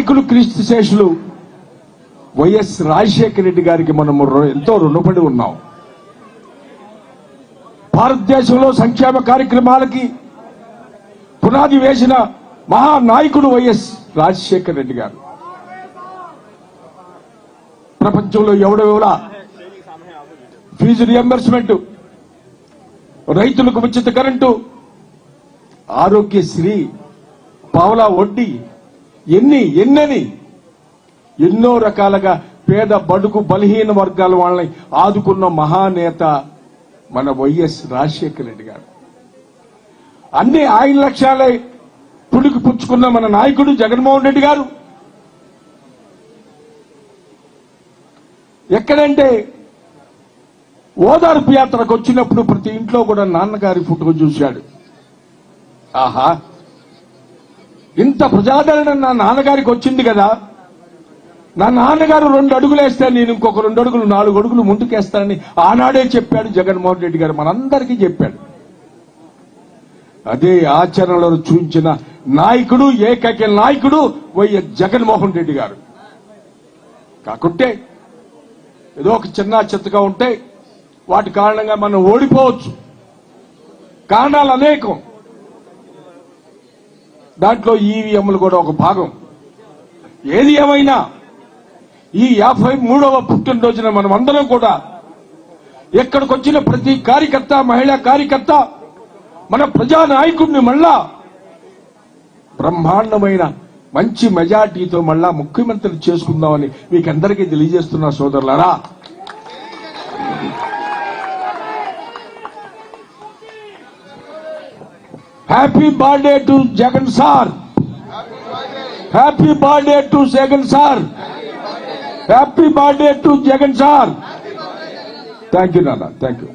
నాయకులు క్రీస్తు శేషులు వైఎస్ రాజశేఖర రెడ్డి గారికి మనం ఎంతో రుణపడి ఉన్నాం. భారతదేశంలో సంక్షేమ కార్యక్రమాలకి పునాది వేసిన మహానాయకుడు వైఎస్ రాజశేఖర రెడ్డి గారు. ప్రపంచంలో ఎవడెవలా ఫీజు రియంబర్స్మెంట్, రైతులకు ఉచిత కరెంటు, ఆరోగ్యశ్రీ, పావలా వడ్డీ, ఎన్నో రకాలుగా పేద బడుగు బలహీన వర్గాల వాళ్ళని ఆదుకున్న మహానేత మన వైఎస్ రాజశేఖర రెడ్డి గారు. అన్ని ఆయన లక్ష్యాలే పుడికి పుచ్చుకున్న మన నాయకుడు జగన్మోహన్ రెడ్డి గారు. ఎక్కడంటే ఓదార్పు యాత్రకు వచ్చినప్పుడు ప్రతి ఇంట్లో కూడా నాన్నగారి ఫోటో చూశాడు. ఆహా, ఇంత ప్రజాదరణ నా నాన్నగారికి వచ్చింది కదా, నా నాన్నగారు 2 అడుగులు వేస్తే నేను ఇంకొక 2 అడుగులు 4 అడుగులు ముందుకేస్తానని ఆనాడే చెప్పాడు జగన్మోహన్ రెడ్డి గారు, మనందరికీ చెప్పాడు. అదే ఆచరణలో చూపించిన నాయకుడు, ఏకైక నాయకుడు వైఎస్ జగన్మోహన్ రెడ్డి గారు. కాకుంటే ఏదో ఒక చిన్న చెత్తగా ఉంటే వాటి కారణంగా మనం ఓడిపోవచ్చు. కారణాలు అనేకం, దాంట్లో ఈవీఎంలు కూడా ఒక భాగం. ఏది ఏమైనా ఈ 53వ పుట్టినరోజున మనం అందరం కూడా ఎక్కడికి వచ్చిన ప్రతి కార్యకర్త, మహిళా కార్యకర్త మన ప్రజానాయకుడిని మళ్ళా బ్రహ్మాండమైన మంచి మెజార్టీతో మళ్ళా ముఖ్యమంత్రి చేసుకుందామని మీకందరికీ తెలియజేస్తున్నా సోదరులారా. Happy birthday to Jagan sir, happy birthday to Jagan sir, happy birthday to Jagan sir. Thank you నాన్న, థ్యాంక్ యూ.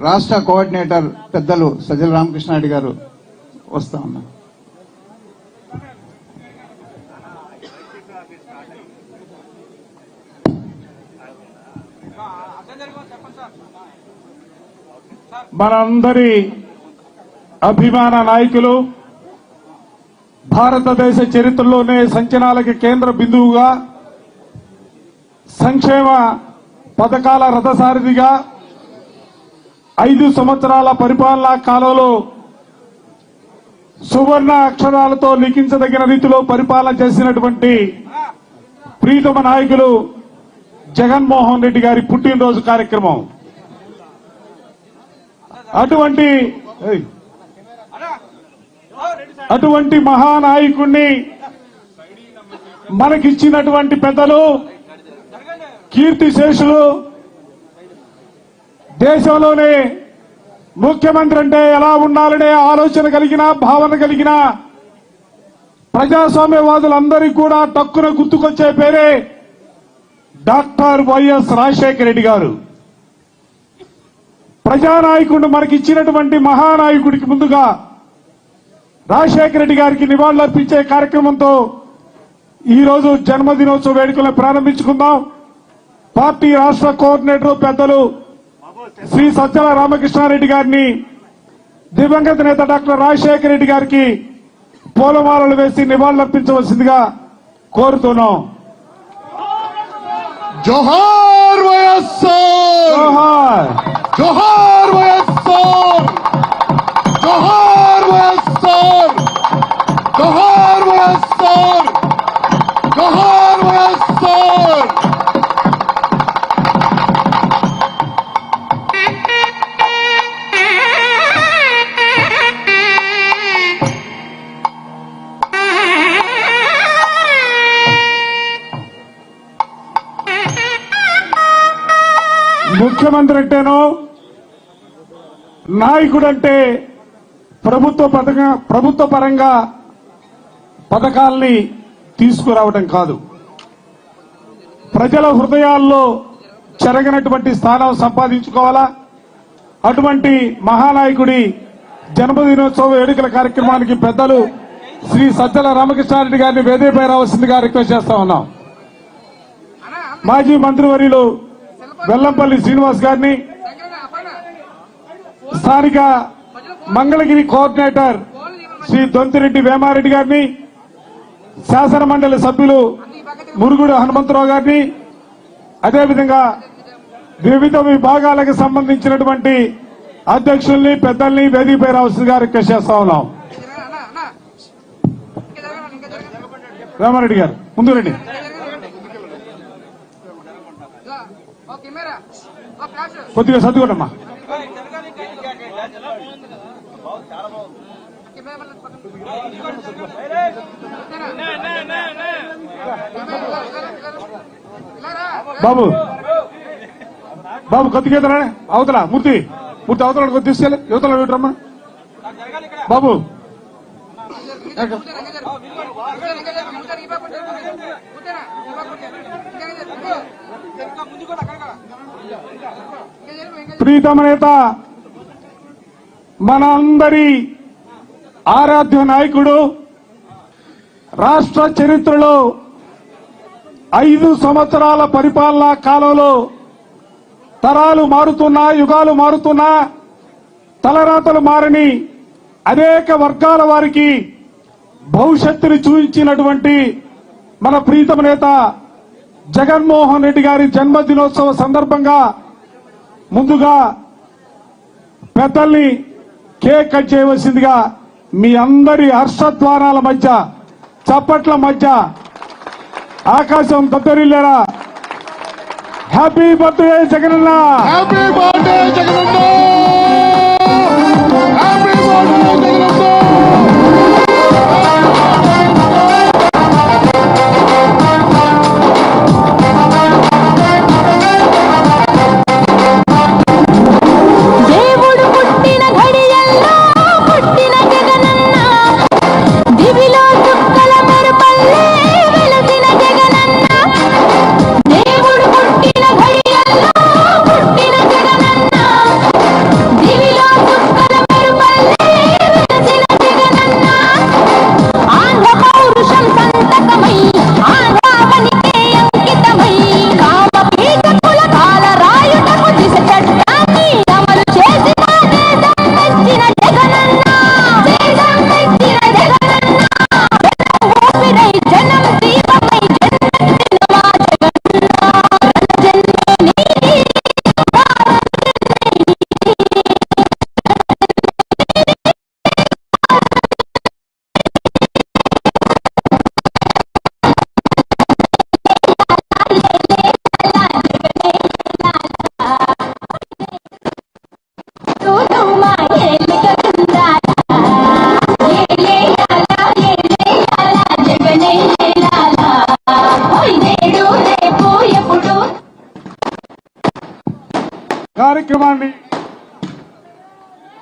రాష్ట్ర కోఆర్డినేటర్ పెద్దలు సజ్జల రామకృష్ణారెడ్డి గారు వస్తా ఉన్నారు. మనందరి అభిమాన నాయకులు, భారతదేశ చరిత్రలోనే సంచలనాలకి కేంద్ర బిందువుగా, సంక్షేమ పథకాల రథసారథిగా 5 సంవత్సరాల పరిపాలనా కాలంలో సువర్ణ అక్షరాలతో లిఖించదగిన రీతిలో పరిపాలన చేసినటువంటి ప్రీతమ నాయకులు జగన్మోహన్ రెడ్డి గారి పుట్టినరోజు కార్యక్రమం. అటువంటి మహానాయకుణ్ణి మనకిచ్చినటువంటి పెద్దలు, కీర్తిశేషులు, దేశంలోనే ముఖ్యమంత్రి అంటే ఎలా ఉండాలనే ఆలోచన కలిగిన, భావన కలిగిన ప్రజాస్వామ్యవాదులందరికీ కూడా టక్కున గుర్తుకొచ్చే పేరే డాక్టర్ వైఎస్ రాజశేఖర రెడ్డి గారు. ప్రజానాయకుడు మనకిచ్చినటువంటి మహానాయకుడికి ముందుగా రాజశేఖర రెడ్డి గారికి నివాళులర్పించే కార్యక్రమంతో ఈరోజు జన్మదినోత్సవ వేడుకలను ప్రారంభించుకుందాం. పార్టీ రాష్ట్ర కోఆర్డినేటర్ పెద్దలు శ్రీ సజ్జల రామకృష్ణారెడ్డి గారిని, దివంగత నేత డాక్టర్ రాజశేఖర రెడ్డి గారికి పూలమాలలు వేసి నివాళులర్పించవలసిందిగా కోరుతున్నాం. జోహార్ వైఎస్ఆర్, జోహార్, జోహార్ వైఎస్ఆర్, జోహార్ వైఎస్ఆర్, జోహార్ వైఎస్ఆర్, జోహార్ వైఎస్ఆర్. ముఖ్యమంత్రి అంటేనో, నాయకుడంటే ప్రభుత్వ పరంగా పథకాల్ని తీసుకురావడం కాదు, ప్రజల హృదయాల్లో చెరగనటువంటి స్థానం సంపాదించుకోవాలా. అటువంటి మహానాయకుడి జన్మదినోత్సవ వేడుకల కార్యక్రమానికి పెద్దలు శ్రీ సజ్జల రామకృష్ణారెడ్డి గారిని వేదికపై రావాల్సిందిగా రిక్వెస్ట్ చేస్తా ఉన్నాం. మాజీ మంత్రివర్యులు వెల్లంపల్లి శ్రీనివాస్ గారిని, స్థానిక మంగళగిరి కోఆర్డినేటర్ శ్రీ దొంతిరెడ్డి వేమారెడ్డి గారిని, శాసన మండలి సభ్యులు మురుగుడు హనుమంతరావు గారిని, అదేవిధంగా వివిధ విభాగాలకు సంబంధించినటువంటి అధ్యక్షుల్ని, పెద్దల్ని వేదికపై రావాల్సిందిగా రిక్వెస్ట్ చేస్తా ఉన్నాం. వేమారెడ్డి గారు ముందు రండి. కొద్దిగా సర్దుకోండమ్మా. బాబు బాబు కొద్దిగా అవతల మూర్తి అవతల కొద్ది తీసుకెళ్ళి యువతల రమ్మా బాబు. ప్రీతమ నేత, మన అందరి ఆరాధ్య నాయకుడు, రాష్ట్ర చరిత్రలో 5 సంవత్సరాల పరిపాలనా కాలంలో తరాలు మారుతున్నా, యుగాలు మారుతున్నా, తలరాతలు మారని అనేక వర్గాల వారికి భవిష్యత్తుని చూపించినటువంటి మన ప్రీతమ నేత జగన్మోహన్ రెడ్డి గారి జన్మదినోత్సవ సందర్భంగా ముందుగా పెద్దల్ని కేక్ కట్ చేయవలసిందిగా మీ అందరి హర్షధ్వానాల మధ్య, చప్పట్ల మధ్య ఆకాశం దద్దరిల్లేరా happy birthday Jagananna, happy birthday Jagananna, happy birthday Jagananna.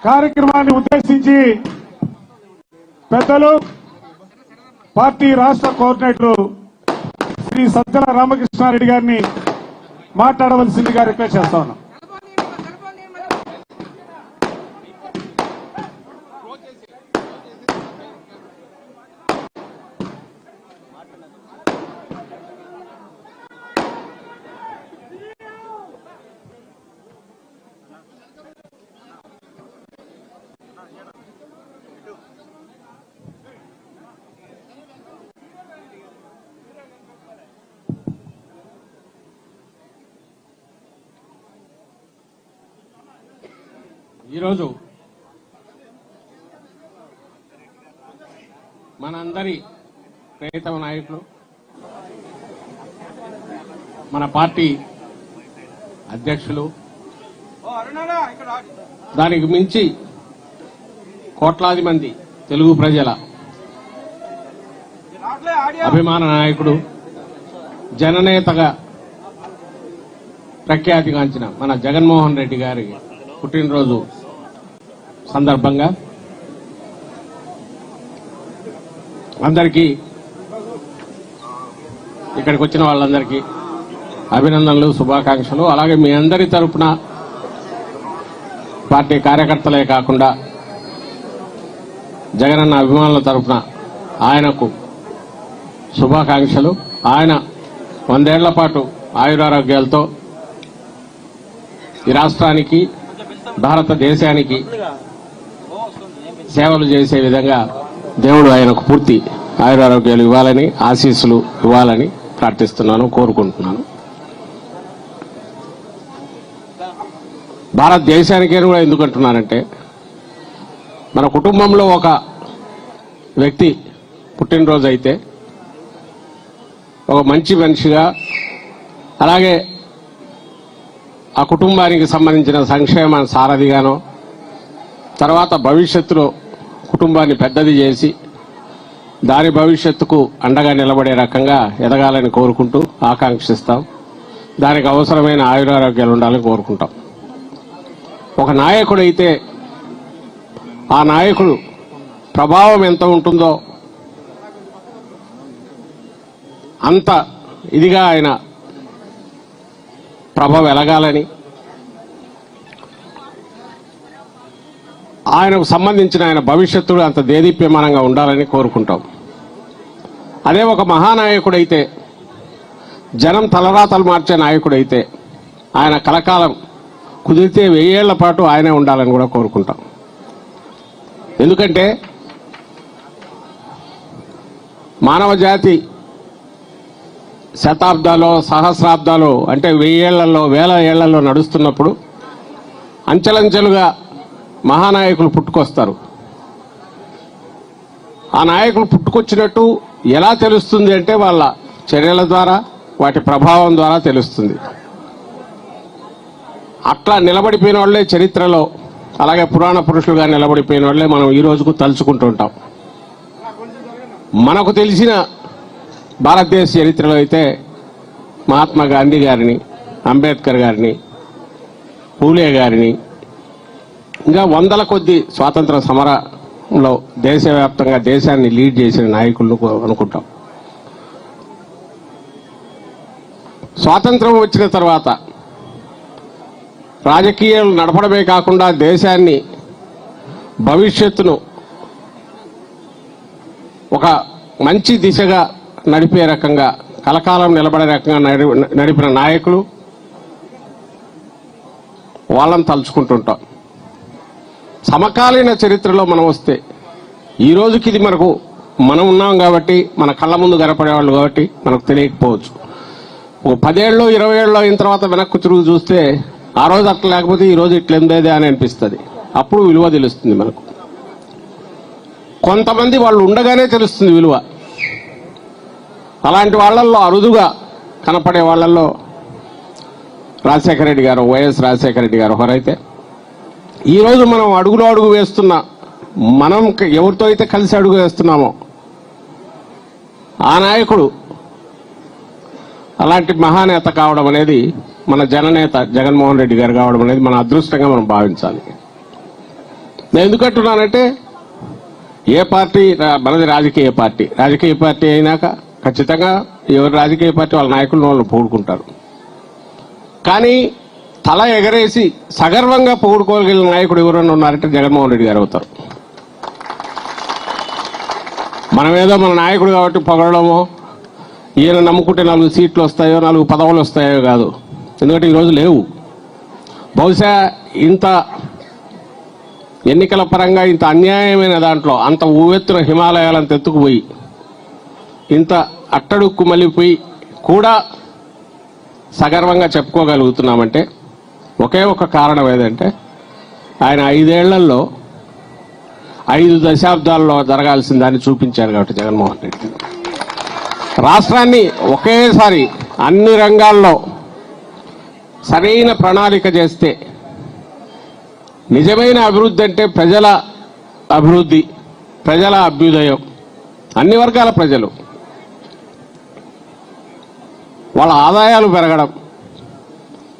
కార్యక్రమాన్ని ఉద్దేశించి పెద్దలు పార్టీ రాష్ట్ర కోఆర్డినేటర్ శ్రీ సజ్జల రామకృష్ణారెడ్డి గారిని మాట్లాడవలసిందిగా రిక్వెస్ట్ చేస్తా ఉన్నాం. ఈరోజు మనందరి ప్రియతమ నాయకులు, మన పార్టీ అధ్యక్షులు, దానికి మించి కోట్లాది మంది తెలుగు ప్రజల అభిమాన నాయకుడు, జననేతగా ప్రఖ్యాతిగాంచిన మన జగన్మోహన్ రెడ్డి గారి పుట్టినరోజు సందర్భంగా అందరికీ, ఇక్కడికి వచ్చిన వాళ్ళందరికీ అభినందనలు, శుభాకాంక్షలు. అలాగే మీ అందరి తరపున పార్టీ కార్యకర్తలే కాకుండా జగనన్న అభిమానుల తరపున ఆయనకు శుభాకాంక్షలు. ఆయన 100 ఏళ్ల పాటు ఆయురారోగ్యాలతో ఈ రాష్ట్రానికి, భారతదేశానికి సేవలు చేసే విధంగా దేవుడు ఆయనకు పూర్తి ఆయురారోగ్యాలు ఇవ్వాలని, ఆశీస్సులు ఇవ్వాలని ప్రార్థిస్తున్నాను, కోరుకుంటున్నాను. భారతదేశానికే కూడా ఎందుకంటున్నానంటే, మన కుటుంబంలో ఒక వ్యక్తి పుట్టినరోజు అయితే ఒక మంచి మనిషిగా, అలాగే ఆ కుటుంబానికి సంబంధించిన సంక్షేమ సారథిగానో, తర్వాత భవిష్యత్తులో కుటుంబాన్ని పెద్దది చేసి దాని భవిష్యత్తుకు అండగా నిలబడే రకంగా ఎదగాలని కోరుకుంటూ ఆకాంక్షిస్తాం. దానికి అవసరమైన ఆయురారోగ్యాలు ఉండాలని కోరుకుంటాం. ఒక నాయకుడైతే ఆ నాయకుడు ప్రభావం ఎంత ఉంటుందో అంత ఇదిగా ఆయన ప్రభావం ఎలగాలని, ఆయనకు సంబంధించిన ఆయన భవిష్యత్తు అంత దేదీప్యమానంగా ఉండాలని కోరుకుంటాం. అదే ఒక మహానాయకుడైతే, జనం తలరాతలు మార్చే నాయకుడైతే ఆయన కలకాలం కుదిరితే 1000 ఏళ్ల పాటు ఆయనే ఉండాలని కూడా కోరుకుంటాం. ఎందుకంటే మానవ జాతి శతాబ్దాలు, సహస్రాబ్దాలు అంటే 1000 ఏళ్లలో, 1000 ఏళ్లలో నడుస్తున్నప్పుడు అంచెలంచెలుగా మహానాయకులు పుట్టుకొస్తారు. ఆ నాయకులు పుట్టుకొచ్చినట్టు ఎలా తెలుస్తుంది అంటే వాళ్ళ చర్యల ద్వారా, వాటి ప్రభావం ద్వారా తెలుస్తుంది. అట్లా నిలబడిపోయిన వాళ్లే చరిత్రలో, అలాగే పురాణ పురుషులుగా నిలబడిపోయిన వాళ్లే మనం ఈ రోజుకు తలుచుకుంటూ ఉంటాం. మనకు తెలిసిన భారతదేశ చరిత్రలో అయితే మహాత్మా గాంధీ గారిని, అంబేద్కర్ గారిని, పూలే గారిని, ఇంకా వందల కొద్ది స్వాతంత్ర సమరంలో దేశవ్యాప్తంగా దేశాన్ని లీడ్ చేసిన నాయకులను అనుకుంటాం. స్వాతంత్రం వచ్చిన తర్వాత రాజకీయాలు నడపడమే కాకుండా దేశాన్ని, భవిష్యత్తును ఒక మంచి దిశగా నడిపే రకంగా, కలకాలం నిలబడే రకంగా నడిపిన నాయకులు, వాళ్ళని తలుచుకుంటుంటాం. సమకాలీన చరిత్రలో మనం వస్తే ఈ రోజుకి ఇది మనకు, మనం ఉన్నాం కాబట్టి, మన కళ్ళ ముందు కనపడేవాళ్ళు కాబట్టి మనకు తెలియకపోవచ్చు. ఒక 10 ఏళ్ళు 20 ఏళ్ళు అయిన తర్వాత వెనక్కు తిరుగు చూస్తే ఆ రోజు అట్లా లేకపోతే ఈ రోజు ఇట్లెందేదే అని అనిపిస్తుంది. అప్పుడు విలువ తెలుస్తుంది మనకు. కొంతమంది వాళ్ళు ఉండగానే తెలుస్తుంది విలువ. అలాంటి వాళ్ళల్లో అరుదుగా కనపడే వాళ్ళల్లో రాజశేఖర రెడ్డి గారు, వైఎస్ రాజశేఖర రెడ్డి గారు ఒకరైతే, ఈరోజు మనం అడుగులో అడుగు వేస్తున్న, మనం ఎవరితో అయితే కలిసి అడుగు వేస్తున్నామో ఆ నాయకుడు అలాంటి మహానేత కావడం అనేది, మన జననేత జగన్మోహన్ రెడ్డి గారు కావడం అనేది మన అదృష్టంగా మనం భావించాలి. నేను ఎందుకంటున్నానంటే, ఏ పార్టీ, మనది రాజకీయ పార్టీ అయినాక ఖచ్చితంగా ఎవరు రాజకీయ పార్టీ వాళ్ళ నాయకులను వాళ్ళు పొగుడుకుంటారు. కానీ తల ఎగరేసి సగర్వంగా పొగుడుకోగలిగిన నాయకుడు ఎవరైనా ఉన్నారంటే జగన్మోహన్ రెడ్డి గారు అవుతారు. మనమేదో మన నాయకుడు కాబట్టి పొగడమో, ఈయన నమ్ముకుంటే 4 సీట్లు వస్తాయో, 4 పదవులు వస్తాయో కాదు. ఎందుకంటే ఈరోజు లేవు. బహుశా ఇంత ఎన్నికల పరంగా ఇంత అన్యాయమైన దాంట్లో అంత ఊవెత్తున హిమాలయాలంత ఎత్తుకుపోయి, ఇంత అట్టడుక్కు మళ్ళీపోయి కూడా సగర్వంగా చెప్పుకోగలుగుతున్నామంటే ఒకే ఒక కారణం ఏదంటే, ఆయన 5 ఏళ్లలో 5 దశాబ్దాల్లో జరగాల్సిన దాన్ని చూపించారు కాబట్టి జగన్మోహన్ రెడ్డి. రాష్ట్రాన్ని ఒకేసారి అన్ని రంగాల్లో సరైన ప్రణాళిక చేస్తే, నిజమైన అభివృద్ధి అంటే ప్రజల అభివృద్ధి, ప్రజల అభ్యుదయం, అన్ని వర్గాల ప్రజలు వాళ్ళ ఆదాయాలు పెరగడం,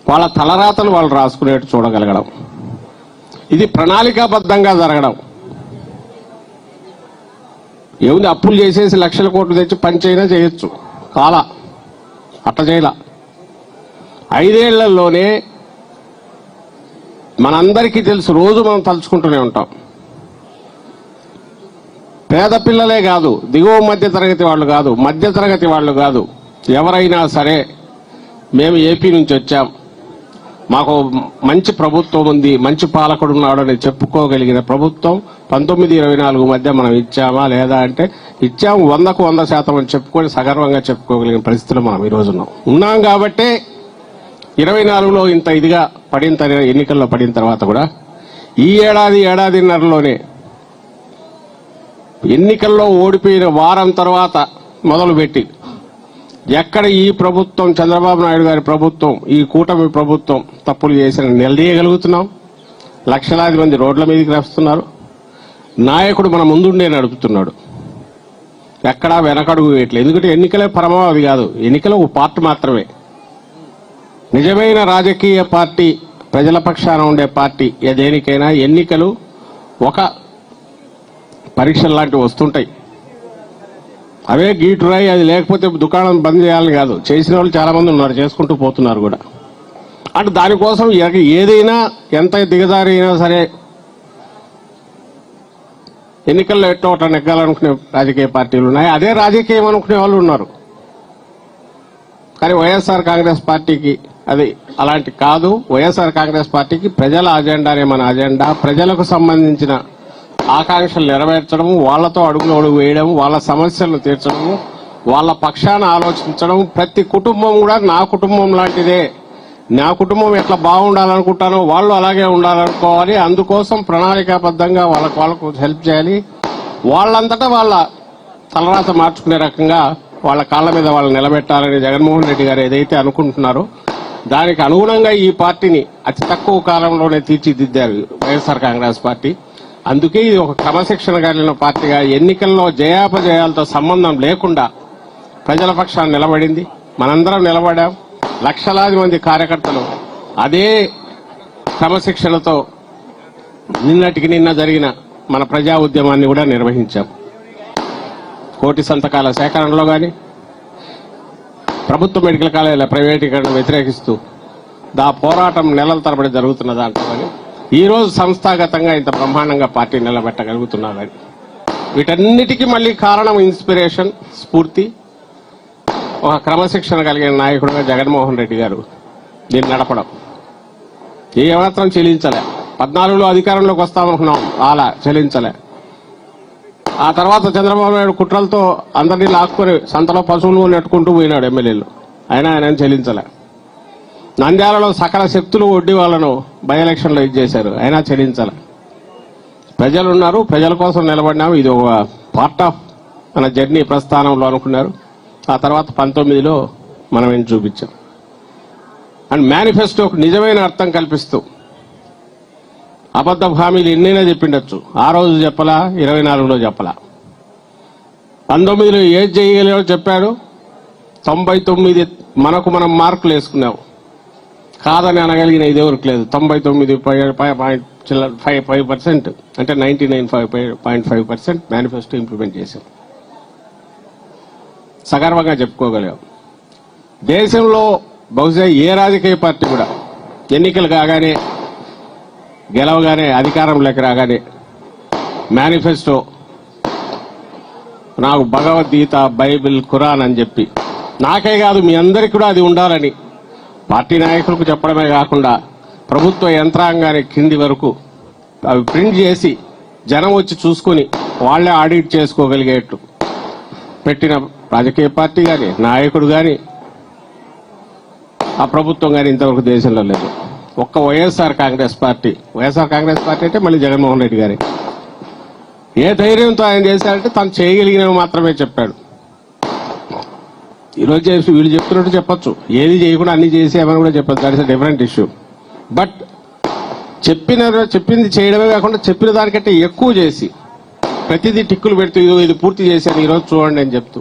వాళ్ళ తలరాతలు వాళ్ళు రాసుకునేట్టు చూడగలగడం, ఇది ప్రణాళికాబద్ధంగా జరగడం. ఏముంది, అప్పులు చేసేసి లక్షల కోట్లు తెచ్చి పంచైనా చేయొచ్చు, కాలా అట్ట చేయలా. 5 ఏళ్లలోనే మనందరికీ తెలుసు, రోజు మనం తలుచుకుంటూనే ఉంటాం. పేద పిల్లలే కాదు, దిగువ మధ్య తరగతి వాళ్ళు కాదు, మధ్య తరగతి వాళ్ళు కాదు, ఎవరైనా సరే మేము ఏపీ నుంచి వచ్చాం, మాకు మంచి ప్రభుత్వం ఉంది, మంచి పాలకుడు ఉన్నాడని చెప్పుకోగలిగిన ప్రభుత్వం 19-24 మధ్య మనం ఇచ్చామా లేదా అంటే ఇచ్చాము, 100కు 100% అని చెప్పుకొని సగర్వంగా చెప్పుకోగలిగిన పరిస్థితులు మనం ఈ రోజు ఉన్నాం కాబట్టే 24లో ఇంత ఇదిగా ఎన్నికల్లో పడిన తర్వాత కూడా ఈ ఏడాదిన్నరలోనే ఎన్నికల్లో ఓడిపోయిన వారం తర్వాత మొదలుపెట్టి ఎక్కడ ఈ ప్రభుత్వం, చంద్రబాబు నాయుడు గారి ప్రభుత్వం, ఈ కూటమి ప్రభుత్వం తప్పులు చేసిన నిలదీయగలుగుతున్నాం. లక్షలాది మంది రోడ్ల మీదకి వస్తున్నారు. నాయకుడు మన ముందుండే నడుపుతున్నాడు. ఎక్కడా వెనకడుగు వేయట్లేదు. ఎందుకంటే ఎన్నికలే పరమావధి కాదు, ఎన్నికలు ఒక పార్ట్ మాత్రమే. నిజమైన రాజకీయ పార్టీ, ప్రజల పక్షాన ఉండే పార్టీ దేనికైనా ఎన్నికలు ఒక పరీక్షలు లాంటివి వస్తుంటాయి. అవే గీటురాయి, అది లేకపోతే దుకాణం బంద్ చేయాలని కాదు. చేసిన వాళ్ళు చాలా మంది ఉన్నారు, చేసుకుంటూ పోతున్నారు కూడా. అంటే దానికోసం ఏదైనా ఎంత దిగజారి అయినా సరే ఎన్నికల్లో ఎట్టో ఒకటి నెగ్గాలనుకునే రాజకీయ పార్టీలు ఉన్నాయి. అదే రాజకీయం అనుకునే వాళ్ళు ఉన్నారు. కానీ వైఎస్ఆర్ కాంగ్రెస్ పార్టీకి అది అలాంటి కాదు. వైఎస్ఆర్ కాంగ్రెస్ పార్టీకి ప్రజల అజెండానే మన అజెండా. ప్రజలకు సంబంధించిన ఆకాంక్షలు నెరవేర్చడం, వాళ్లతో అడుగు వేయడం, వాళ్ళ సమస్యలను తీర్చడం, వాళ్ళ పక్షాన ఆలోచించడం. ప్రతి కుటుంబం కూడా నా కుటుంబం లాంటిదే, నా కుటుంబం ఎట్లా బాగుండాలనుకుంటానో వాళ్ళు అలాగే ఉండాలనుకోవాలి. అందుకోసం ప్రణాళికాబద్ధంగా వాళ్ళకు హెల్ప్ చేయాలి. వాళ్ళంతటా వాళ్ళ తలరాత మార్చుకునే రకంగా వాళ్ళ కాళ్ల మీద వాళ్ళు నిలబెట్టాలని జగన్మోహన్ రెడ్డి గారు ఏదైతే అనుకుంటున్నారో దానికి అనుగుణంగా ఈ పార్టీని అతి తక్కువ కాలంలోనే తీర్చిదిద్దారు వైఎస్ఆర్ కాంగ్రెస్ పార్టీ. అందుకే ఇది ఒక క్రమశిక్షణ కలిగిన పార్టీగా ఎన్నికల్లో జయాపజయాలతో సంబంధం లేకుండా ప్రజల పక్షాన్ని నిలబడింది. మనందరం నిలబడాం. లక్షలాది మంది కార్యకర్తలు అదే క్రమశిక్షణతో నిన్నటికి నిన్న జరిగిన మన ప్రజా ఉద్యమాన్ని కూడా నిర్వహించాం. 1 కోటి సంతకాల సేకరణలో గాని, ప్రభుత్వ మెడికల్ కాలేజీల ప్రైవేటీకరణ వ్యతిరేకిస్తూ పోరాటం నెలల తరబడి జరుగుతున్న దాంట్లో కానీ ఈ రోజు సంస్థాగతంగా ఇంత బ్రహ్మాండంగా పార్టీ నిలబెట్టగలుగుతున్నదని, వీటన్నిటికీ మళ్లీ కారణం ఇన్స్పిరేషన్, స్ఫూర్తి, ఒక క్రమశిక్షణ కలిగిన నాయకుడుగా జగన్మోహన్ రెడ్డి గారు దీన్ని నడపడం. ఏమాత్రం చెల్లించలే. 14లో అధికారంలోకి వస్తామనుకున్నాం, అలా చెల్లించలే. ఆ తర్వాత చంద్రబాబు నాయుడు కుట్రలతో అందరినీ లాక్కుని సంతలో పశువులు నెట్టుకుంటూ పోయినాడు ఎమ్మెల్యేలు. అయినా ఆయన చెల్లించలే. నంద్యాలలో సకల శక్తులు ఒడ్డి వాళ్ళను బై ఎలక్షన్లో ఇచ్చేశారు, అయినా చెల్లించాలి. ప్రజలున్నారు, ప్రజల కోసం నిలబడినాము. ఇది ఒక పార్ట్ ఆఫ్ మన జర్నీ ప్రస్థానంలో అనుకున్నారు. ఆ తర్వాత 19లో మనం ఏం చూపించాం. అండ్ మేనిఫెస్టోకు నిజమైన అర్థం కల్పిస్తూ అబద్ధ హామీలు ఎన్నైనా చెప్పిండొచ్చు. ఆ రోజు చెప్పలా, 24లో చెప్పలా. 19లో ఏది చేయగలిగాడో చెప్పాడు. 99 మనం మార్కులు వేసుకున్నాం. కాదని అనగలిగిన ఇదెవరికి లేదు. 99.5% అంటే 99.5% మేనిఫెస్టో ఇంప్లిమెంట్ చేశాం. సగర్వంగా చెప్పుకోగలిగాం. దేశంలో బహుశా ఏ రాజకీయ పార్టీ కూడా ఎన్నికలు కాగానే, గెలవగానే, అధికారంలోకి రాగానే మేనిఫెస్టో నాకు భగవద్గీత, బైబిల్, ఖురాన్ అని చెప్పి, నాకే కాదు మీ అందరికీ కూడా అది ఉండాలని పార్టీ నాయకులకు చెప్పడమే కాకుండా ప్రభుత్వ యంత్రాంగానికి కింది వరకు అవి ప్రింట్ చేసి జనం వచ్చి చూసుకుని వాళ్లే ఆడిట్ చేసుకోగలిగేట్టు పెట్టిన రాజకీయ పార్టీ కానీ, నాయకుడు కానీ, ఆ ప్రభుత్వం కానీ ఇంతవరకు దేశంలో లేదు. ఒక్క వైఎస్ఆర్ కాంగ్రెస్ పార్టీ అంటే మళ్ళీ జగన్మోహన్ రెడ్డి గారి ఏ ధైర్యంతో ఆయన చేశారంటే తను చేయగలిగినవి మాత్రమే చెప్పాడు. ఈరోజు చేసి వీళ్ళు చెప్తున్నట్టు చెప్పొచ్చు, ఏది చేయకుండా అన్ని చేసేమని కూడా చెప్పచ్చు. That is a different issue. But చెప్పింది చేయడమే కాకుండా చెప్పిన దానికంటే ఎక్కువ చేసి ప్రతిదీ టిక్కులు పెడుతూ ఇది పూర్తి చేశాను ఈరోజు చూడండి అని చెప్తూ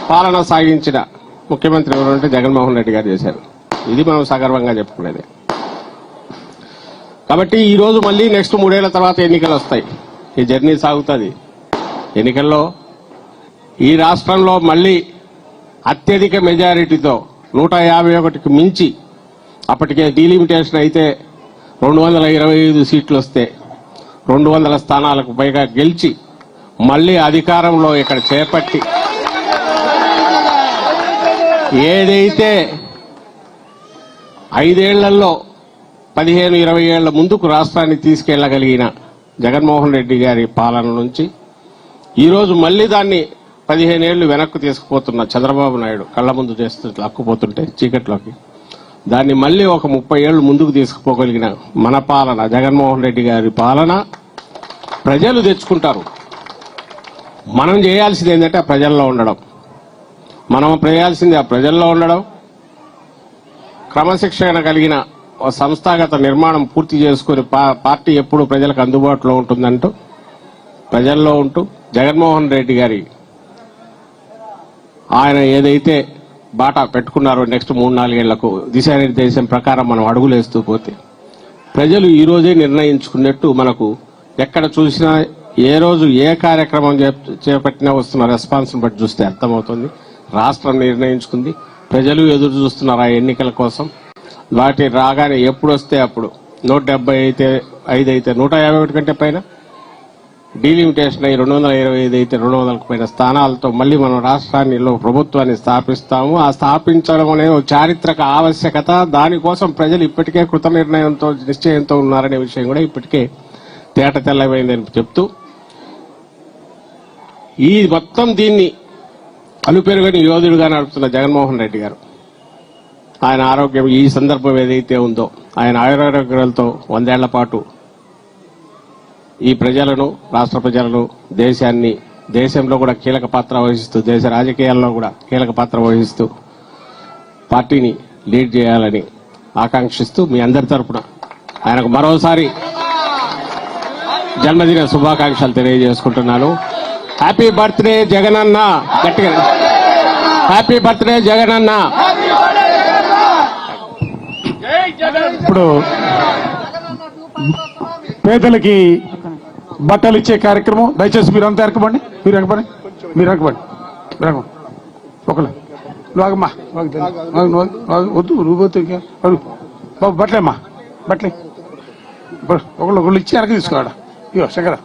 పాలన సాగించిన ముఖ్యమంత్రి ఎవరంటే జగన్మోహన్ రెడ్డి గారు చేశారు. ఇది మనం సగర్వంగా చెప్పుకునేది. కాబట్టి ఈ రోజు మళ్ళీ నెక్స్ట్ 3 ఏళ్ల తర్వాత ఎన్నికలు వస్తాయి. ఈ జర్నీ సాగుతుంది. ఎన్నికల్లో ఈ రాష్ట్రంలో మళ్లీ అత్యధిక మెజారిటీతో 151కి మించి, అప్పటికే డీలిమిటేషన్ అయితే 225 సీట్లు వస్తే 200 స్థానాలకు పైగా గెలిచి మళ్లీ అధికారంలో ఇక్కడ చేపట్టి ఏదైతే 5 ఏళ్లలో 15-20 ఏళ్ల ముందుకు రాష్ట్రాన్ని తీసుకెళ్లగలిగిన జగన్మోహన్ రెడ్డి గారి పాలన నుంచి ఈరోజు మళ్లీ దాన్ని 15 ఏళ్లు వెనక్కు తీసుకుపోతున్న చంద్రబాబు నాయుడు కళ్ల ముందు చేస్తూ లక్కుపోతుంటే చీకట్లోకి దాన్ని మళ్లీ ఒక 30 ఏళ్లు ముందుకు తీసుకుపోగలిగిన మన పాలన జగన్మోహన్ రెడ్డి గారి పాలన ప్రజలు తెచ్చుకుంటారు. మనం చేయాల్సింది ఏంటంటే ఆ ప్రజల్లో ఉండడం. మనం చేయాల్సింది ఆ ప్రజల్లో ఉండడం, క్రమశిక్షణ కలిగిన ఒక సంస్థాగత నిర్మాణం పూర్తి చేసుకుని పార్టీ ఎప్పుడు ప్రజలకు అందుబాటులో ఉంటుందంటూ ప్రజల్లో ఉంటూ జగన్మోహన్ రెడ్డి గారి ఆయన ఏదైతే బాట పెట్టుకున్నారో నెక్స్ట్ 3-4 ఏళ్లకు దిశానిర్దేశం ప్రకారం మనం అడుగులేస్తూ పోతే ప్రజలు ఈ రోజే నిర్ణయించుకున్నట్టు మనకు ఎక్కడ చూసినా ఏ రోజు ఏ కార్యక్రమం చేపట్టినా వస్తున్న రెస్పాన్స్ బట్టి చూస్తే అర్థమవుతుంది. రాష్ట్రం నిర్ణయించుకుంది, ప్రజలు ఎదురు చూస్తున్నారు ఆ ఎన్నికల కోసం. వాటి రాగానే ఎప్పుడు వస్తే అప్పుడు 175 అయితే 151 కంటే పైన డీలిమిటేషన్ అయ్యి 225 అయితే 200కు పైన స్థానాలతో మళ్లీ మనం రాష్ట్రాన్ని ప్రభుత్వాన్ని స్థాపిస్తాము. ఆ స్థాపించడం అనేది ఒక చారిత్రక ఆవశ్యకత. దానికోసం ప్రజలు ఇప్పటికే కృత నిర్ణయంతో నిశ్చయంతో ఉన్నారనే విషయం కూడా ఇప్పటికే తేట తెల్లమైందని చెప్తూ ఈ మొత్తం దీన్ని అలుపెరుగని యోధుడుగా నడుపుతున్న జగన్మోహన్ రెడ్డి గారు ఆయన ఆరోగ్యం ఈ సందర్భం ఏదైతే ఉందో ఆయన ఆయురారోగ్యాలతో 100 ఏళ్ల పాటు ఈ ప్రజలను, రాష్ట్ర ప్రజలను, దేశాన్ని, దేశంలో కూడా కీలక పాత్ర వహిస్తూ దేశ రాజకీయాల్లో కూడా కీలక పాత్ర వహిస్తూ పార్టీని లీడ్ చేయాలని ఆకాంక్షిస్తూ మీ అందరి తరపున ఆయనకు మరోసారి జన్మదిన శుభాకాంక్షలు తెలియజేసుకుంటున్నాను. Happy birthday Jagananna. గట్టిగా హ్యాపీ బర్త్డే జగనన్న. ఇప్పుడు పేదలకి బట్టలు ఇచ్చే కార్యక్రమం దయచేసి మీరు అంతా ఎరకబండి, మీరు ఎరకబండి. ఒకళ్ళు నువ్వమ్మా వద్దు రూపోతే బాబు బట్టలేమ్మా బట్టలే ఒకళ్ళు ఇచ్చి వెనక తీసుకోవాడ. ఇగో శంకర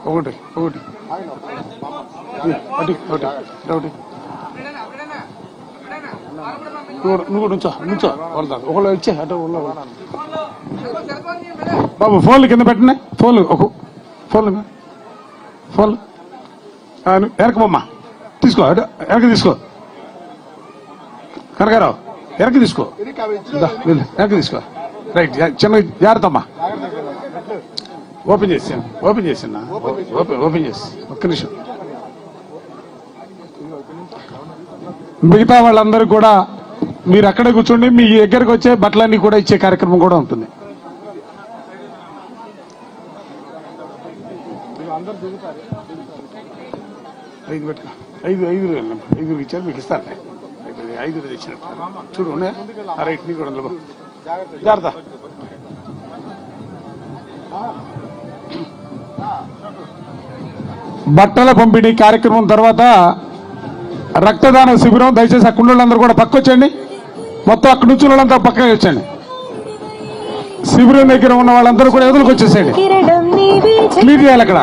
ఒకటి నువ్వు కూడా నుంచో ఒకళ్ళు ఇచ్చే అటు బాబు ఫోన్లు కింద పెట్టినా ఫోన్లు వెనకమ్మా తీసుకో అటు వెనక తీసుకో కనకారావు వెనక తీసుకో వెనక తీసుకో రైట్ చిన్న జాగ్రత్త అమ్మా. ఓపెన్ చేసి ఒక్క నిమిషం. మిగతా వాళ్ళందరూ కూడా మీరు అక్కడే కూర్చోండి. మీ దగ్గరకు వచ్చే బట్టలన్నీ కూడా ఇచ్చే కార్యక్రమం కూడా ఉంటుంది. ఐదుగురు ఇచ్చారు, మీకు ఇస్తాను. ఐదుగురు తెచ్చినట్టు చూడు రైట్ నీకు కూడా జాగ్రత్త. బట్టల పంపిణీ కార్యక్రమం తర్వాత రక్తదాన శిబిరం. దయచేసి అక్కడ వాళ్ళందరూ కూడా పక్క వచ్చండి. మొత్తం అక్కడ నుంచి వాళ్ళంతా పక్కకి వచ్చండి. శిబిరం దగ్గర ఉన్న వాళ్ళందరూ కూడా ఎదురుకు వచ్చేసేయండి. క్లీన్ చేయాలి అక్కడ.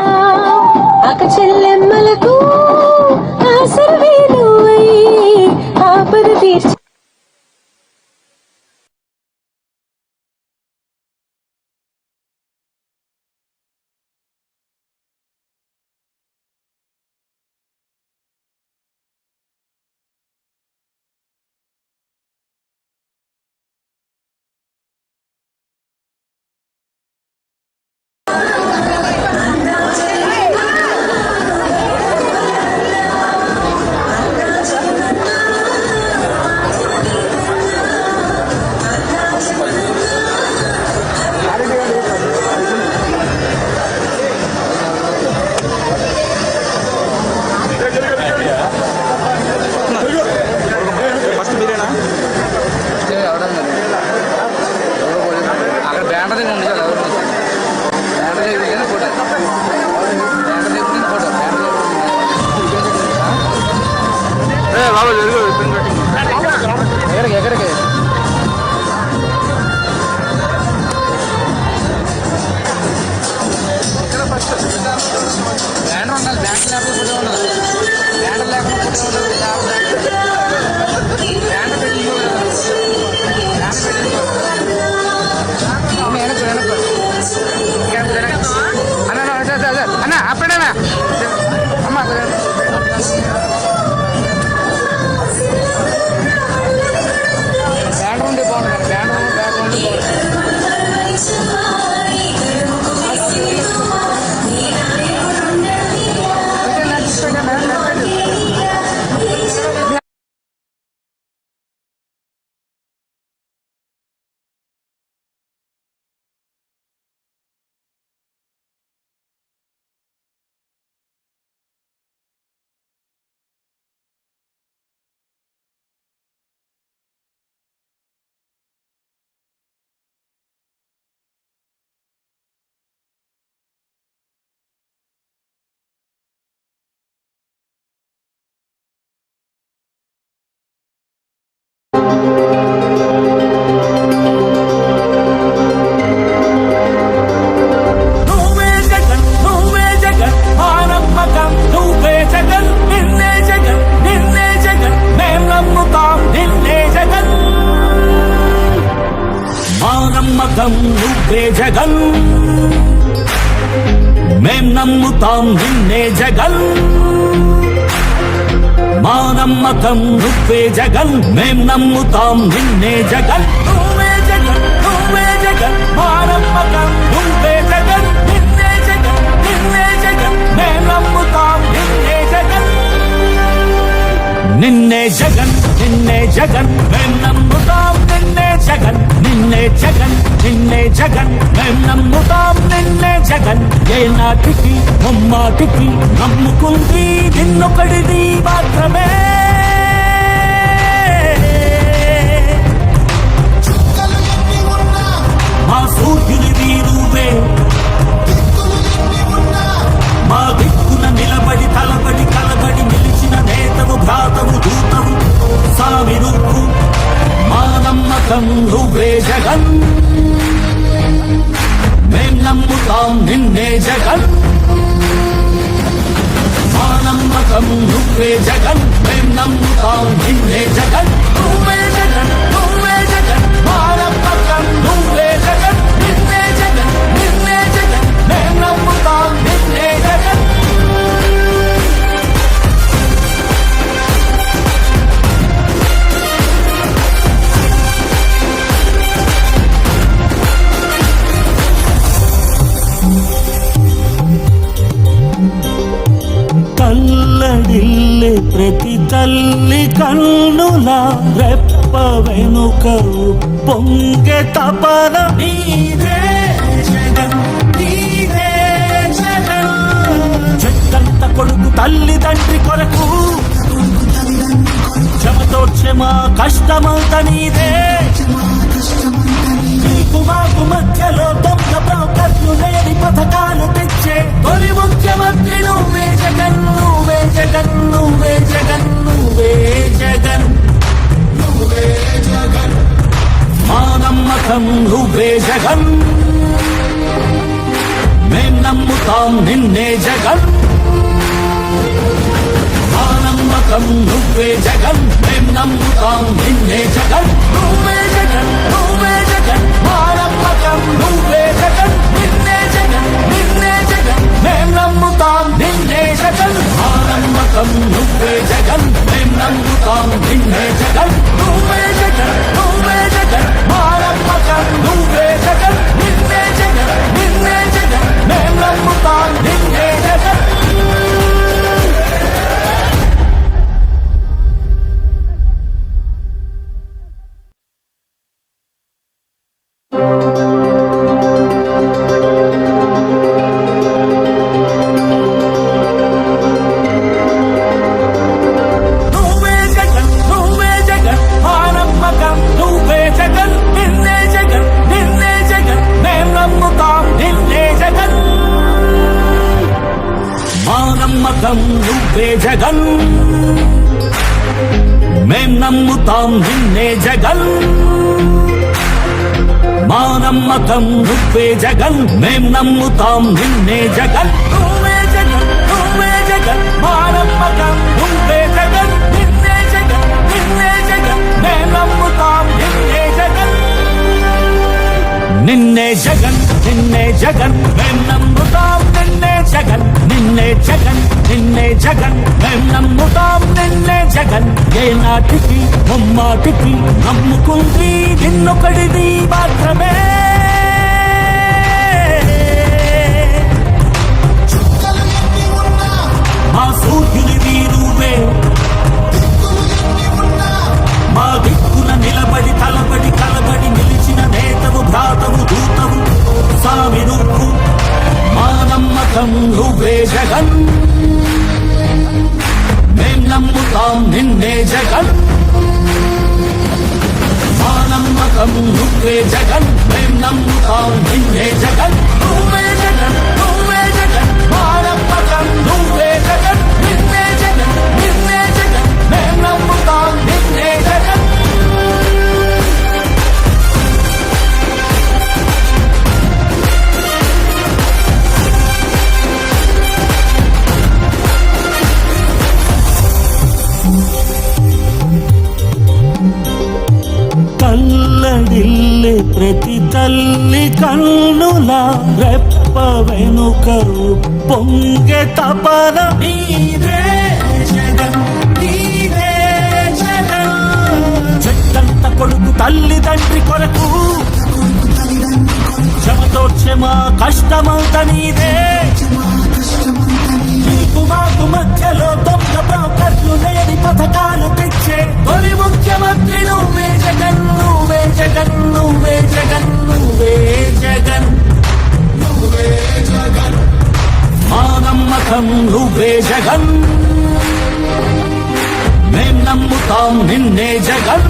నమ్మకం నువ్వే జగన్ మేం నమ్ముతాం నిన్నే జగన్ మా నమ్మకం నువ్వే జగన్ మేం నమ్ముతాం నిన్నే జగన్ నువ్వే జగన్ నువ్వే జగన్ మా నమ్మకం నువ్వే జగన్ నిన్నే జగన్ నిన్నే జగన్ మేం నమ్ముతాం నిన్నే జగన్ నిన్నే జగన్ నిన్నే జగన్ మేం నమ్ముతాం నిన్నే జగన్ నిన్నే జగన్ నిన్నే జగన్ మేం నమ్ముతాం నిన్నే జగన్ ఏ నాటికి ముమ్మాటికి నమ్ముకుంది నిన్నొకడిది మాత్రమే మా సూర్యునిది నువ్వే మా దిక్కున నిలబడి తలబడి కలబడి నిలిచిన నేతవు భ్రాతవు దూతవు సామి నువ్వు మా నమ్మకం నువ్వే జగన్ మేం నమ్ముతాం నిన్నే జగన్ మా నమ్మకం నువ్వే జగన్ మేం నమ్ముతాం నిన్నే జగన్ నువ్వే జగన్ నువ్వే జగన్ మా నమ్మకం నువ్వే జగన్ నిన్నే జగన్ నిన్నే జగన్ మేం నమ్ముతాం నిన్నే జగన్ కల్లడిల్లే ప్రతి తల్లి కన్నుల రెప్ప వెనుక పొంగె తపన నీదే జగన్ నీదే జగన్ చెట్టంత కొడుకు తల్లి తండ్రి కొరకు క్షమతోక్షమ కష్టమంత నీదే నీకు మాకు మధ్యలో దొంగ బ్రోకర్లు లేని పథకాలు తెచ్చే తొలి ముఖ్యమంత్రి నువ్వే జగన్ నువ్వే జగన్ నువ్వే జగన్ నువ్వే జగన్ నువ్వే జగన్ మా నమ్మకం నువ్వే జగన్ మేం నమ్ముతాం నిన్నే జగన్ మా నమ్మకం నువ్వే జగన్ మేం నమ్ముతాం నిన్నే జగన్ నువ్వే జగన్ నువ్వే జగన్ మా నమ్మకం నువ్వే జగన్ నిన్నే జగన్ నిన్నే జగన్ మేం నమ్ముతాం నిన్నే జగన్ మా నమ్మకం నువ్వే జగన్ మేం నమ్ముతాం నిన్నే జగన్ నువ్వే జగన్ నువ్వే జగన్ మా నమ్మకం నువ్వే జగన్ నిన్నే జగన్ నిన్నే జగన్ మేం నమ్ముతాం నిన్నే జగన్ నువ్వే జగన్ నువ్వే జగన్ మా నమ్మకం నువ్వే జగన్ నిన్నే జగన్ నిన్నే జగన్ మేం నమ్ముతాం నిన్నే జగన్ మా నమ్మకం నువ్వే జగన్ మేం నమ్ముతాం నిన్నే జగన్ మా నమ్మకం నువ్వే జగన్ మేం నమ్ముతాం నిన్నే జగన్ నువ్వే జగన్ నువ్వే జగన్ మా నమ్మకం నువ్వే జగన్ నిన్నే జగన్ నిన్నే జగన్ మేం నమ్ముతాం నిన్నే జగన్ నిన్నే జగన్ నిన్నే జగన్ మేం నమ్ముతాం నిన్నే జగన్ నిన్నే జగన్ నిన్నే జగన్ మేం నమ్ముతాం నిన్నే జగన్ ఏ నాటికి ముమ్మాటికి నమ్ముకుంది నిన్నొకడిది మాత్రమే మా సూర్యునిది నువ్వే మా దిక్కున నిలబడి తలబడి కలబడి నిలిచిన నేతవు భ్రాతవు దూతవు సామి నువ్వు మా నమ్మకం నువ్వే జగన్ మేం నమ్ముతాం నిన్నే జగన్ మా నమ్మకం నువ్వే జగన్ మేం నమ్ముతాం నిన్నే జగన్ నువ్వే జగన్ నువ్వే జగన్ మా నమ్మకం నువ్వే జగన్ నిన్నే జగన్ నిన్నే జగన్ మేం నమ్ముతాం నిన్నే జగన్ కల్లడిల్లే ప్రతి తల్లి కన్నుల రెప్ప వెనుక పొంగె తపన నీదే జగన్ నీదే జగన్ చెట్టంత కొడుకు తల్లి తండ్రి కొరకు క్షమతోర్చె మా కష్టమంత నీదే నీకు మాకు మధ్యలో దొంగ బ్రోకర్లు లేని పథకాలు తెచ్చే తొలి ముఖ్యమంత్రి నువ్వే జగన్ నువ్వే జగన్ నువ్వే జగన్ నువ్వే జగన్ నువ్వే జగన్ మా నమ్మకం నువ్వే జగన్ మేం నమ్ముతాం నిన్నే జగన్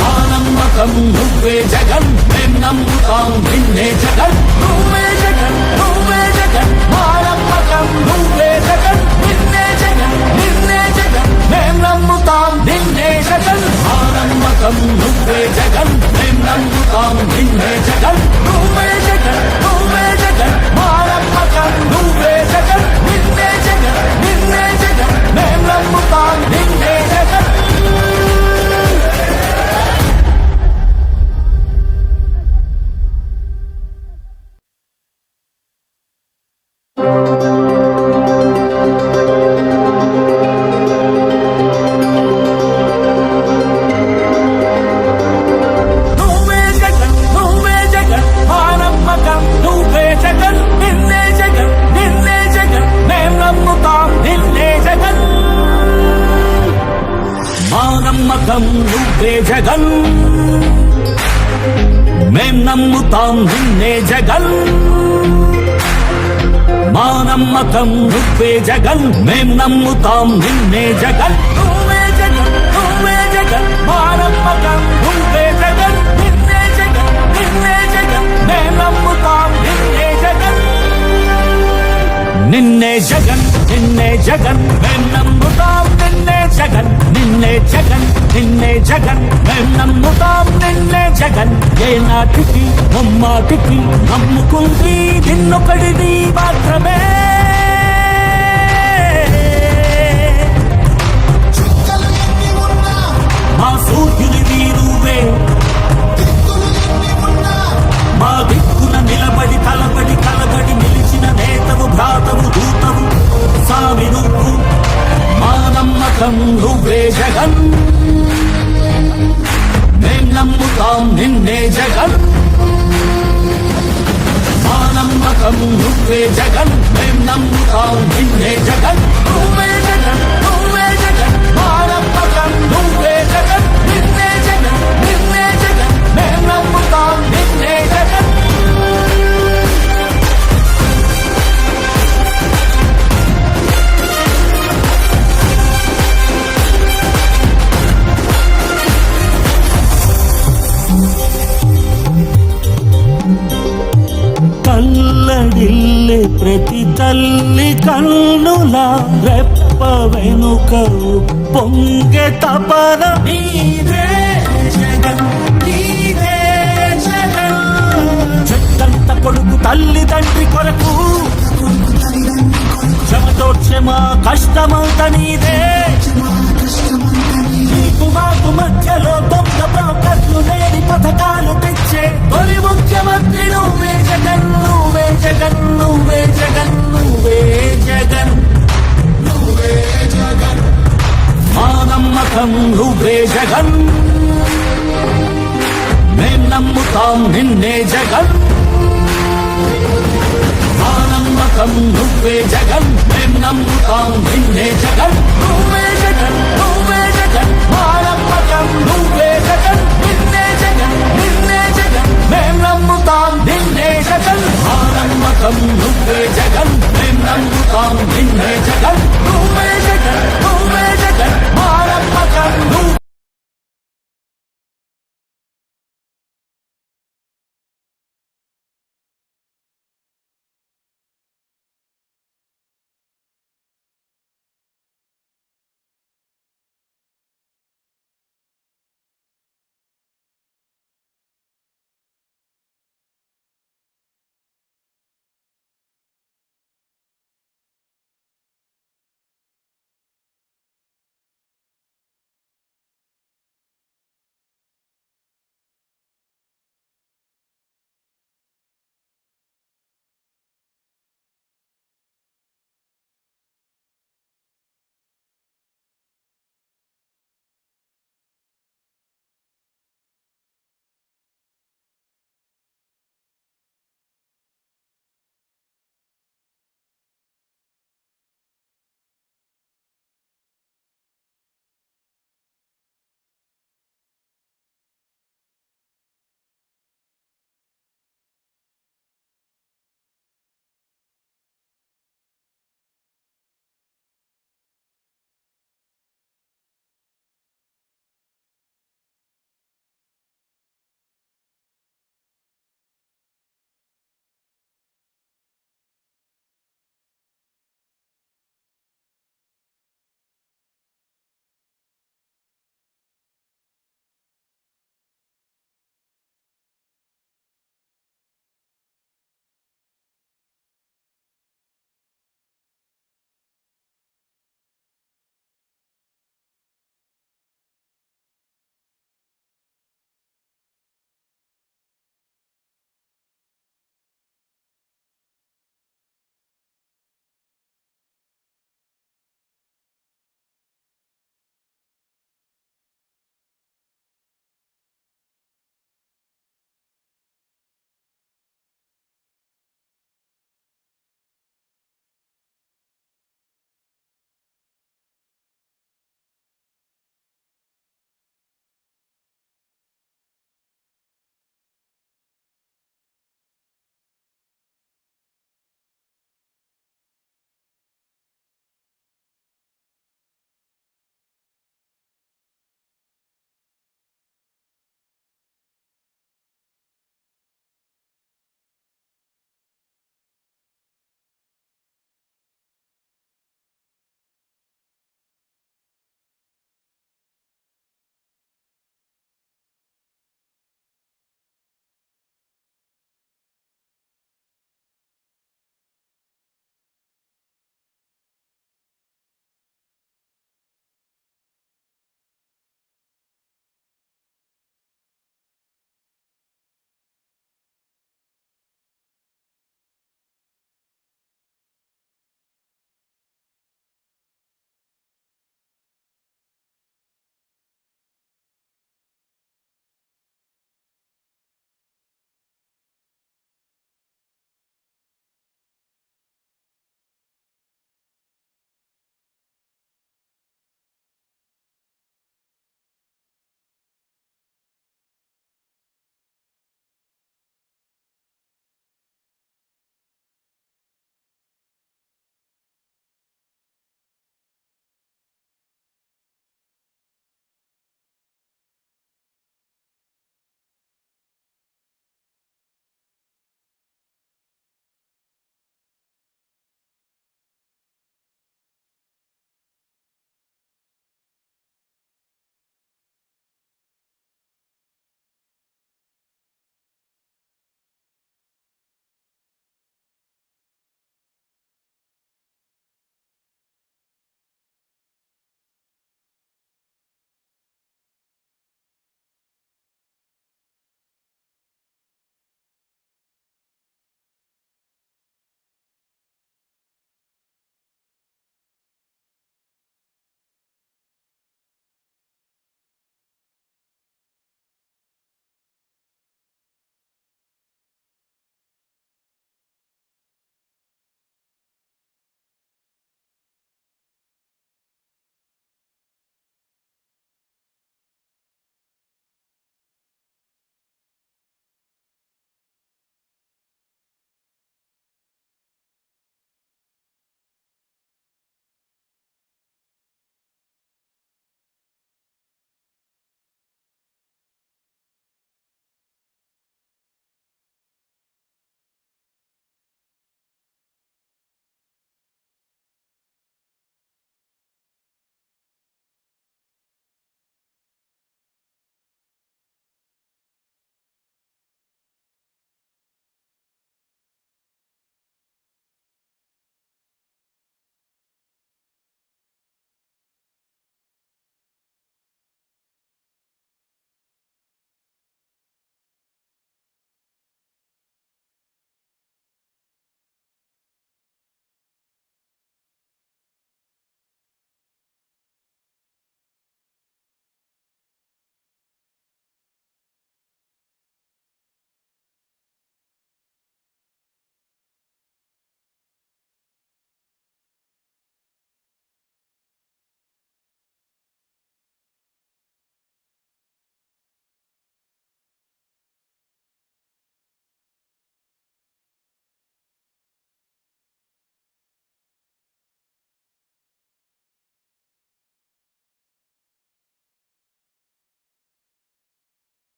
మా నమ్మకం నువ్వే జగన్ మేం నమ్ముతాం నిన్నే జగన్ నువ్వే జగన్ నువ్వే జగన్ మా నమ్మకం నువ్వే జగన్ నిన్నే జగన్ నిన్నే జగన్ మేం నమ్ముతాం నిన్నే జగన్ మా నమ్మకం నువ్వే జగన్ మేం నమ్ముతాం నిన్నే జగన్ నువ్వే జగన్ నువ్వే జగన్ మా నమ్మకం నువ్వే జగన్ నిన్నే జగన్ నిన్నే జగన్ మేం నమ్ముతాం నిన్నే జగన్ నువ్వే జగన్ నువ్వే జగన్ మా నమ్మకం నువ్వే జగన్ నిన్నే జగన్ నిన్నే జగన్ మేం నమ్ముతాం నిన్నే జగన్ మా నమ్మకం నువ్వే జగన్ మేం నమ్ముతాం నిన్నే జగన్ మా నమ్మకం నువ్వే జగన్ మేం నమ్ముతాం నిన్నే జగన్ నువ్వే జగన్ నువ్వే జగన్ మా నమ్మకం నువ్వే జగన్ నిన్నే జగన్ నిన్నే జగన్ మేం నమ్ముతాం నిన్నే జగన్ నిన్నే జగన్ నిన్నే జగన్ మేం నమ్ముతాం నిన్నే జగన్ నిన్నే జగన్ నిన్నే జగన్ మేం నమ్ముతాం నిన్నే జగన్ ఏ నాటికి ముమ్మాటికి నమ్ముకుంది నిన్నొకడిది మాత్రమే మా సూర్యునివి నువ్వే మా దిక్కున నిలబడి తలబడి కలబడి నిలిచిన నేతవు భ్రాతవు దూతవు సామి నువ్వు మా నమ్మకం నువ్వే జగన్ మేం నమ్ముతాం నిన్నే జగన్ మా నమ్మకం నువ్వే జగన్ మేం నమ్ముతాం నిన్నే జగన్ నువ్వే జగన్ నువ్వే జగన్ మా నమ్మకం నువ్వే జగన్ నిన్నే జగన్ నిన్నే జగన్ మేం నమ్ముతాం నిన్నే జగన్ తల్లడిల్లే ప్రతి తల్లి కన్నుల రెప్ప వెనుక పొంగె తపన నీదే జగన్ నీదే జగన్ చెట్టంత కొడుకు తల్లి తండ్రి కొరకు క్షమతోర్చె మా కష్టమంత నీదే నీకు మాకు మధ్యలో దొంగ బ్రోకర్లు లేని పథకాలు తెచ్చే తొలి ముఖ్యమంత్రి నువ్వే జగన్ నువ్వే జగన్ నువ్వే జగన్ నువ్వే జగన్ నువ్వే జగన్ మా నమ్మకం నువ్వే జగన్ మేం నమ్ముతాం నిన్నే జగన్ మా నమ్మకం నువ్వే జగన్ మేం నమ్ముతాం నిన్నే జగన్ నువ్వే జగన్